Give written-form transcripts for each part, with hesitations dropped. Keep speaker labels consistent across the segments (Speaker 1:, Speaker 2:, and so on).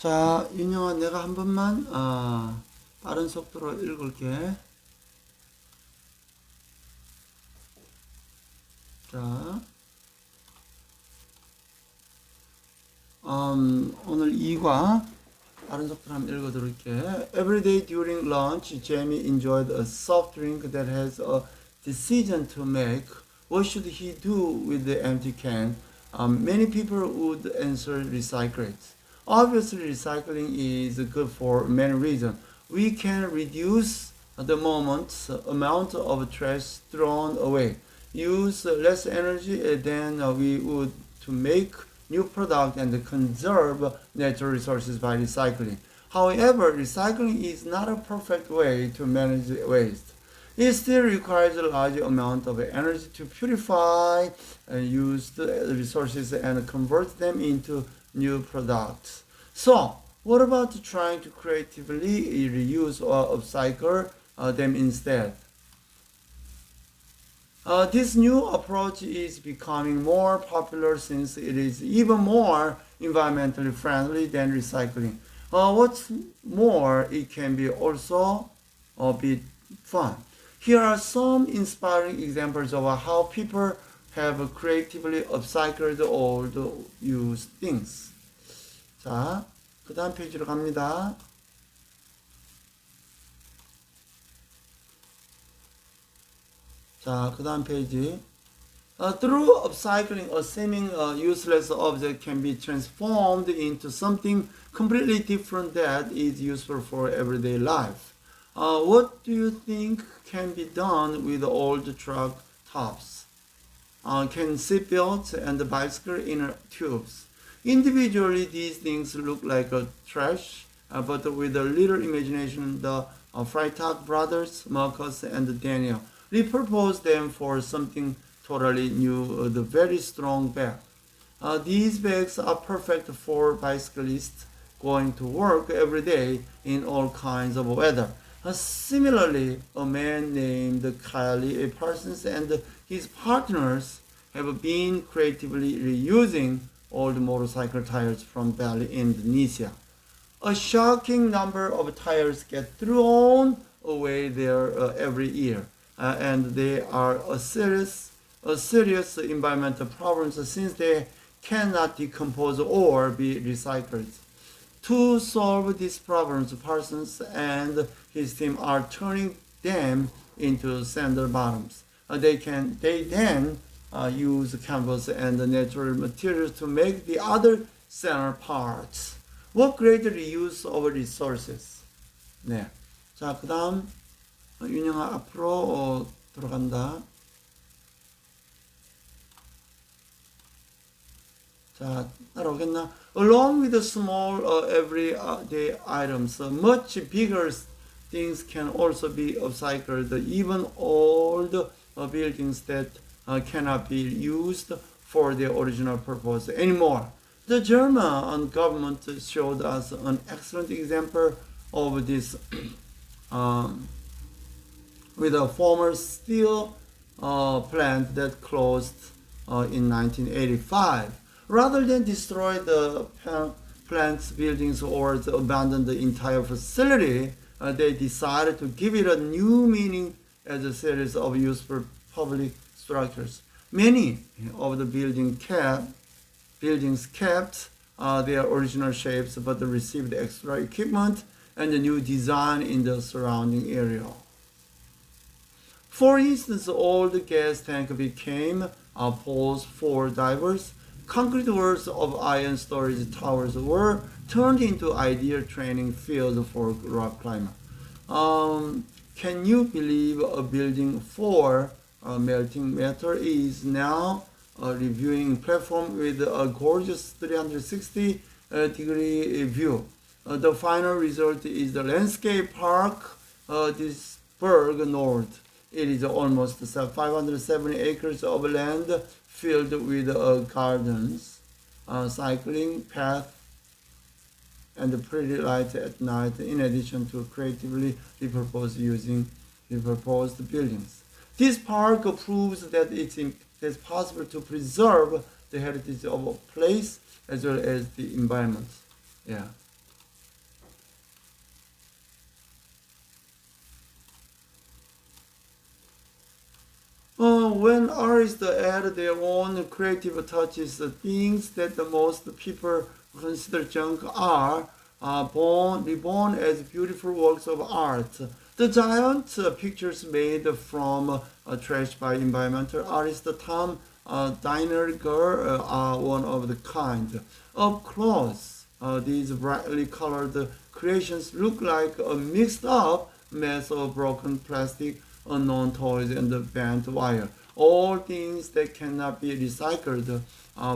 Speaker 1: 자, 윤영아, 내가 한 번만 빠른 속도로 읽을게. 자, 오늘 2과 빠른 속도로 한번 읽어드릴게. Every day during lunch, Jamie enjoyed a soft drink that has a decision to make. What should he do with the empty can? Many people would answer recycle it. Obviously, recycling is good for many reasons. We can reduce the amount of trash thrown away, use less energy than we would to make new product and conserve natural resources by recycling. However, recycling is not a perfect way to manage waste. It still requires a large amount of energy to purify used resources and convert them into new products. So, what about trying to creatively reuse or upcycle them instead? This new approach is becoming more popular since it is even more environmentally friendly than recycling. What's more, it can be also a bit fun. Here are some inspiring examples of how people have creatively upcycled old used things. 자, 그 다음 페이지로 갑니다. 자, 그 다음 페이지. Through upcycling, a seeming useless object can be transformed into something completely different that is useful for everyday life. What do you think can be done with old truck tops? Can seatbelts and bicycle inner tubes? Individually, these things look like a trash, but with a little imagination, the Freitag brothers, Marcus and Daniel, repurposed them for something totally new, the very strong bag. These bags are perfect for bicyclists going to work every day in all kinds of weather. Similarly, a man named Kylie Parsons and his partners have been creatively reusing old motorcycle tires from Bali, Indonesia. A shocking number of tires get thrown away there every year, and they are a serious environmental problem since they cannot decompose or be recycled. To solve these problems, Parsons and his team are turning them into sander bottoms. They then use canvas and natural materials to make the other center parts. What great reuse of resources. 네. 자, 그 다음, 윤영아 앞으로 들어간다. 자, 따라오겠나? Along with the small everyday items, much bigger things can also be upcycled, even old buildings that cannot be used for their original purpose anymore. The German government showed us an excellent example of this with a former steel plant that closed in 1985. Rather than destroy the plant's buildings or abandon the entire facility, they decided to give it a new meaning as a series of useful public structures. Many of the buildings kept their original shapes but received extra equipment and a new design in the surrounding area. For instance, old gas tank became poles for divers. Concrete walls of iron storage towers were turned into ideal training fields for rock climbers. Can you believe a building for melting matter is now a reviewing platform with a gorgeous 360 degree view? The final result is the landscape park Duisburg North. It is almost 570 acres of land filled with gardens, cycling path, and pretty lights at night, in addition to creatively repurposed buildings. This park proves that it's possible to preserve the heritage of a place as well as the environment. Yeah. When artists add their own creative touches, the things that the most people consider junk are reborn as beautiful works of art. The giant pictures made from trash by environmental artist Tom Dinerger are one of the kind. Up close, these brightly colored creations look like a mixed up mess of broken plastic, unknown toys, and bent wire. All things that cannot be recycled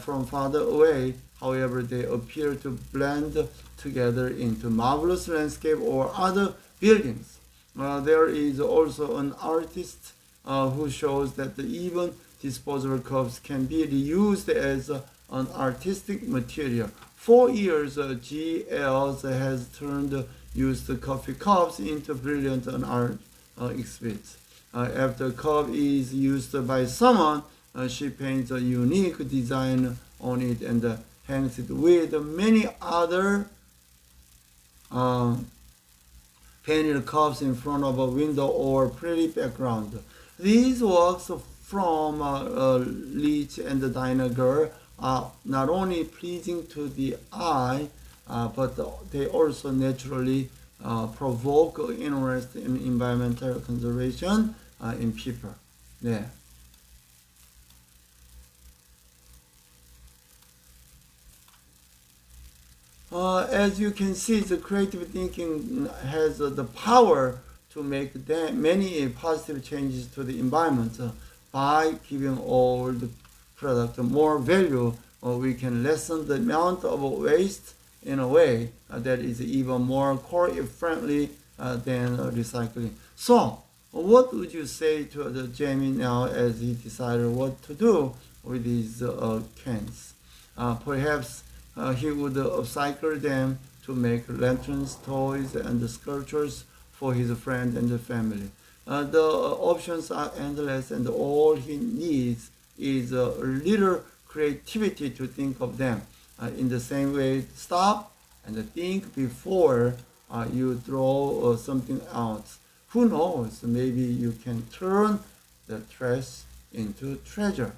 Speaker 1: from farther away. However, they appear to blend together into marvelous landscape or other buildings. There is also an artist who shows that even disposable cups can be reused as an artistic material. For years, GLs has turned used coffee cups into brilliant art exhibits. After a cup is used by someone, she paints a unique design on it and hangs it with many other painted cups in front of a window or pretty background. These works from Leach and Dinerger are not only pleasing to the eye, but they also naturally provoke interest in environmental conservation in people. 네. As you can see, the creative thinking has the power to make many positive changes to the environment. By giving all the product more value, we can lessen the amount of waste in a way that is even more core-friendly than recycling. So, what would you say to the Jamie now as he decided what to do with these cans? Perhaps he would upcycle them to make lanterns, toys, and sculptures for his friends and the family. The options are endless, and all he needs is a little creativity to think of them. In the same way, stop and think before you throw something out. Who knows? Maybe you can turn the trash into treasure.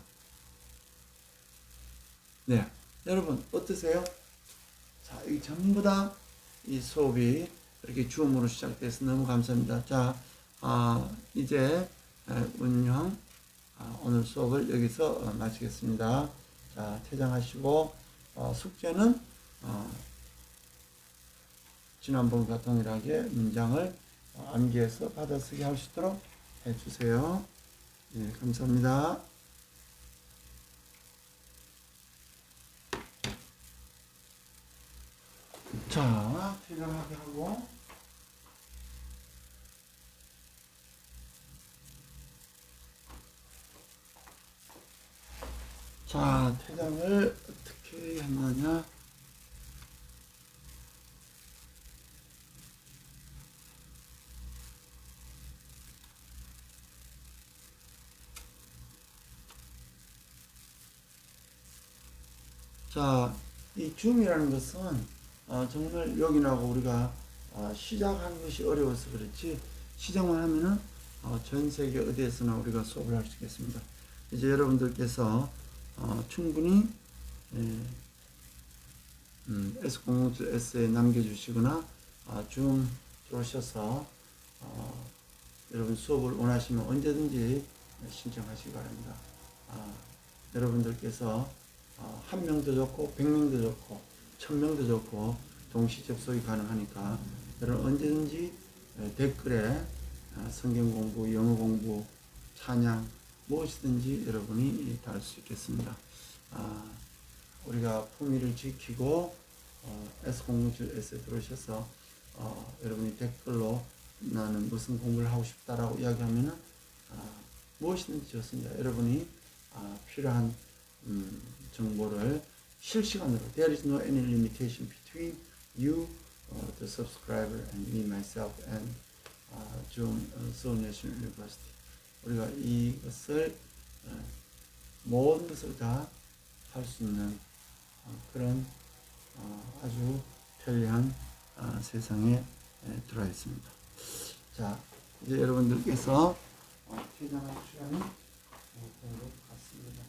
Speaker 1: 네, 여러분 어떠세요? 자, 이 전부 다 이 수업이 이렇게 줌으로 시작돼서 너무 감사합니다. 자, 이제 운영 오늘 수업을 여기서 마치겠습니다. 자, 퇴장하시고 숙제는 지난번과 동일하게 문장을 암기해서 받아쓰기 할 수 있도록 해주세요. 네, 감사합니다. 자, 퇴장하게 하고 자, 퇴장을 어떻게 했느냐? 자, 이 줌이라는 것은 정말 여기나고 우리가 시작하는 것이 어려워서 그렇지 시작만 하면은 전 세계 어디에서나 우리가 수업을 할 수 있겠습니다. 이제 여러분들께서 충분히 S007S에 남겨주시거나 줌 들어오셔서 여러분 수업을 원하시면 언제든지 신청하시기 바랍니다. 여러분들께서 한 명도 좋고 100명도 좋고 1000명도 좋고 동시 접속이 가능하니까 여러분 언제든지 댓글에 성경 공부, 영어 공부, 찬양 무엇이든지 여러분이 달 수 있겠습니다. 우리가 품위를 지키고 S007S에 들어오셔서 여러분이 댓글로 나는 무슨 공부를 하고 싶다라고 이야기하면은 무엇이든지 좋습니다. 여러분이 필요한 정보를 실시간으로 there is no any limitation between you, the subscriber, and me, myself, and Zoom Seoul National University. 우리가 이것을 모든 것을 다 할 수 있는 그런 아주 편리한 세상에 들어와 있습니다. 자, 이제 여러분들께서 퇴장할 시간이 공으로 갔습니다.